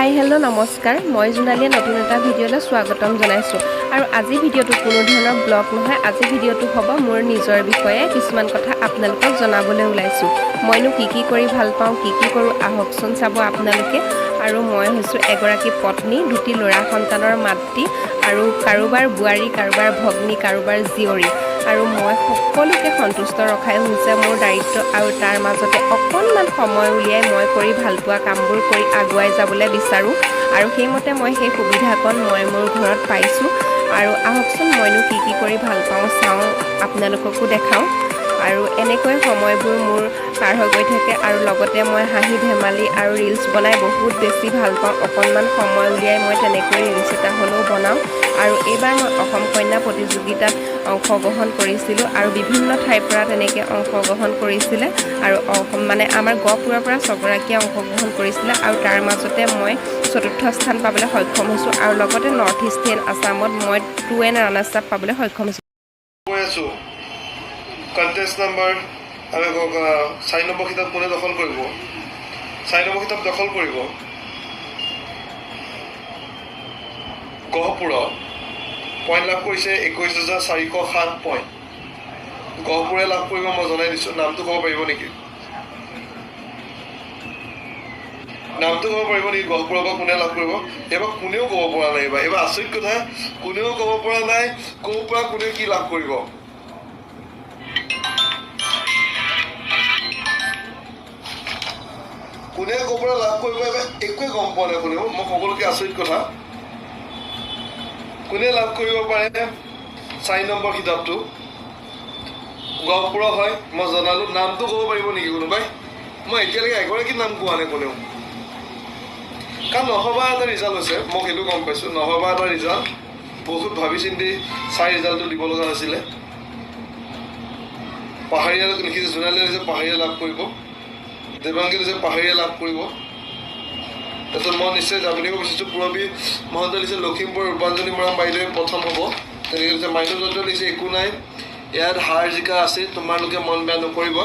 hi hello' নমস্কাৰ মই জোনালীয়ে নতুন এটা ভিডিঅ'লৈ স্বাগতম জনাইছোঁ আৰু আজি ভিডিঅ'টো কোনো ধৰণৰ ব্লগ নহয় আজি ভিডিঅ'টো হ'ব মোৰ নিজৰ বিষয়ে কিছুমান কথা আপোনালোকক জনাবলৈ ওলাইছোঁ মইনো কি কৰি ভাল পাওঁ কি কৰোঁ আহকচোন চাব আপোনালোকে আৰু মই হৈছোঁ এগৰাকী পত্নী দুটি ল'ৰা সন্তানৰ মাতৃ আৰু কাৰোবাৰ বোৱাৰী কাৰোবাৰ ভগ্নী কাৰোবাৰ জীয়ৰী আৰু মই সকলোকে সন্তুষ্ট ৰখাই হৈছে মোৰ দায়িত্ব আৰু তাৰ মাজতে অকণমান সময় উলিয়াই মই কৰি ভাল পোৱা কামবোৰ কৰি আগুৱাই যাবলৈ বিচাৰোঁ আৰু সেইমতে মই সেই সুবিধাকণ মই মোৰ ঘৰত পাইছোঁ আৰু আহকচোন মইনো কি কৰি ভাল পাওঁ চাওঁ আপোনালোককো দেখাওঁ আৰু এনেকৈ সময়বোৰ মোৰ পাৰ হৈ গৈ থাকে আৰু লগতে মই হাঁহি ধেমালি আৰু ৰিলছ বনাই বহুত বেছি ভাল পাওঁ অকণমান সময় উলিয়াই মই তেনেকৈ ৰিলছ এটা হ'লেও বনাওঁ আৰু এইবাৰ মই অসম কন্যা প্ৰতিযোগিতাত অংশগ্ৰহণ কৰিছিলোঁ আৰু বিভিন্ন ঠাইৰ পৰা তেনেকৈ অংশগ্ৰহণ কৰিছিলে আৰু মানে আমাৰ গহপুৰৰ পৰা 6গৰাকীয়ে অংশগ্ৰহণ কৰিছিলে আৰু তাৰ মাজতে মই 4ৰ্থ স্থান পাবলৈ সক্ষম হৈছোঁ আৰু লগতে নৰ্থ ইষ্টাৰ্ণ আছামত মই 2N ৰানাৰ্ছ আপ পাবলৈ সক্ষম হৈছোঁ কণ্টেষ্ট নম্বৰ আমি 4 নম্বৰ কিতাপ কোনে দখল কৰিব 4 নম্বৰ কিতাপ দখল কৰিব গহপুৰত পইণ্ট লাভ কৰিছে 21,407 পইণ্ট গহপুৰে লাভ কৰিব মই জনাই দিছোঁ নামটো ক'ব পাৰিব নেকি গহপুৰৰ পৰা কোনে লাভ কৰিব এইবাৰ কোনেও ক'ব পৰা নাই এইবাৰ আচৰিত কথা কোনেও ক'ব পৰা নাই ক'ৰ পৰা কোনে কি লাভ কৰিব কোনে ক'ৰ পৰা লাভ কৰিব এইবাৰ একোৱে গম পোৱা নাই কোনেও মই সকলোকে আচৰিত কথা কোনে লাভ কৰিব পাৰে 4 নম্বৰ কিতাপটো গহপুৰৰ হয় মই জনালোঁ নামটো ক'ব পাৰিব নেকি কোনোবাই মই এতিয়ালৈকে এগৰাকী নাম কোৱা নাই কোনেও কাৰণ নহবা এটা ৰিজাল্ট হৈছে মই সেইটো গম পাইছোঁ নহবা এটা ৰিজাল্ট বহুত ভাবি চিন্তি চাই ৰিজাল্টটো দিব লগা হৈছিলে পাহাৰীয়া লিখিছে জোনালীয়ে লিখিছে পাহাৰীয়া লাভ কৰিব দেৱাংগী লিখিছে পাহাৰীয়া লাভ কৰিব তাৰপিছত মই নিশ্চয় জামিনিব বিচাৰিছোঁ পূৰবী মহন্ত লিখিছে লখিমপুৰ ৰূপাঞ্জনী মৰাণ বাইদেৱে প্ৰথম হ'ব তেনেকৈ লিখিছে মাইনু দত্ত লিখিছে একো নাই ইয়াত হাৰ জিকা আছে তোমালোকে মন বেয়া নকৰিব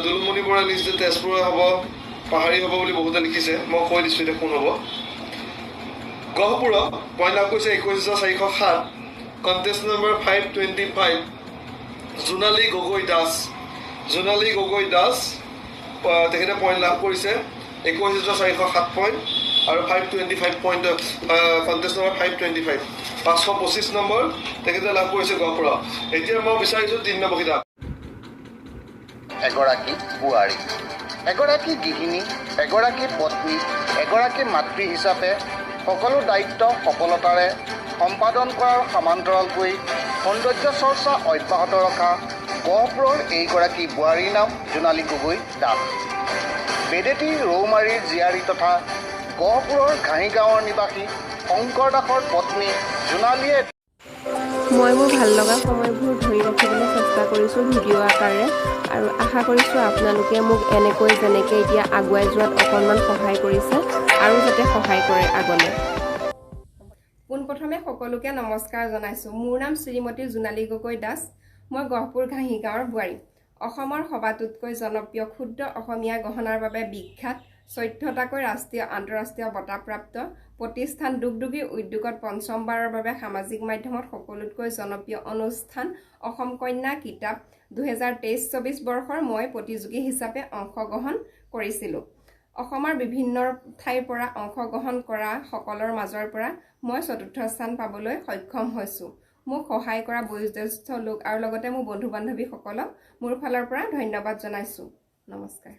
দুলুমণি বৰা লিখিছে তেজপুৰ হ'ব পাহাৰী হ'ব বুলি বহুতে লিখিছে মই কৈ দিছোঁ এতিয়া কোন হ'ব গহপুৰত পইণ্ট লাভ কৰিছে 21,407 কণ্টেষ্ট নম্বৰ 525 জোনালী গগৈ দাস তেখেতে পইণ্ট লাভ কৰিছে 21,407 পইণ্ট আৰু 525 পইণ্ট কণ্টেষ্ট নম্বৰ 525 525 নম্বৰ তেখেতে লাভ কৰিছে গহপুৰত এতিয়া মই বিচাৰিছোঁ 3 নম্বৰ কিতাপ এগৰাকী বোৱাৰী এগৰাকী গৃহিণী এগৰাকী পত্নী এগৰাকী মাতৃ হিচাপে সকলো দায়িত্ব সফলতাৰে সম্পাদন কৰাৰ সমান্তৰালকৈ সৌন্দৰ্য চৰ্চা অব্যাহত ৰখা গহপুৰৰ এইগৰাকী বোৱাৰীৰ নাম জোনালী গগৈ দাস বেদেতি ৰৌমাৰীৰ জীয়াৰী তথা গহপুৰৰ ঘাঁহি গাঁৱৰ নিবাসী শংকৰ দাসৰ পত্নী জোনালীয়ে মই মোৰ ভাল লগা সময়বোৰ ধৰি ৰাখিবলৈ চেষ্টা কৰিছোঁ ভিডিঅ' আকাৰে আৰু আশা কৰিছোঁ আপোনালোকে মোক এনেকৈ যেনেকৈ এতিয়া আগুৱাই যোৱাত অকণমান সহায় কৰিছে আৰু যাতে সহায় কৰে আগলৈ পোনপ্ৰথমে সকলোকে নমস্কাৰ জনাইছোঁ মোৰ নাম শ্ৰীমতী জোনালী গগৈ দাস মই গহপুৰ ঘাঁহি গাঁৱৰ বোৱাৰী অসমৰ সবাতোতকৈ জনপ্ৰিয় ক্ষুদ্ৰ অসমীয়া গহনাৰ বাবে বিখ্যাত 14টাকৈ ৰাষ্ট্ৰীয় আন্তঃৰাষ্ট্ৰীয় বঁটাপ্ৰাপ্ত প্ৰতিষ্ঠান দুগদুগী উদ্যোগত পঞ্চমবাৰৰ বাবে সামাজিক মাধ্যমত সকলোতকৈ জনপ্ৰিয় অনুষ্ঠান অসম কন্যা কিতাপ 2023-24 বৰ্ষৰ মই প্ৰতিযোগী হিচাপে অংশগ্ৰহণ কৰিছিলোঁ অসমৰ বিভিন্ন ঠাইৰ পৰা অংশগ্ৰহণ কৰা সকলৰ মাজৰ পৰা মই 4ৰ্থ স্থান পাবলৈ সক্ষম হৈছোঁ মোক সহায় কৰা বয়োজ্যেষ্ঠ লোক আৰু লগতে মোৰ বন্ধু বান্ধৱীসকলক মোৰ ফালৰ পৰা ধন্যবাদ জনাইছোঁ নমস্কাৰ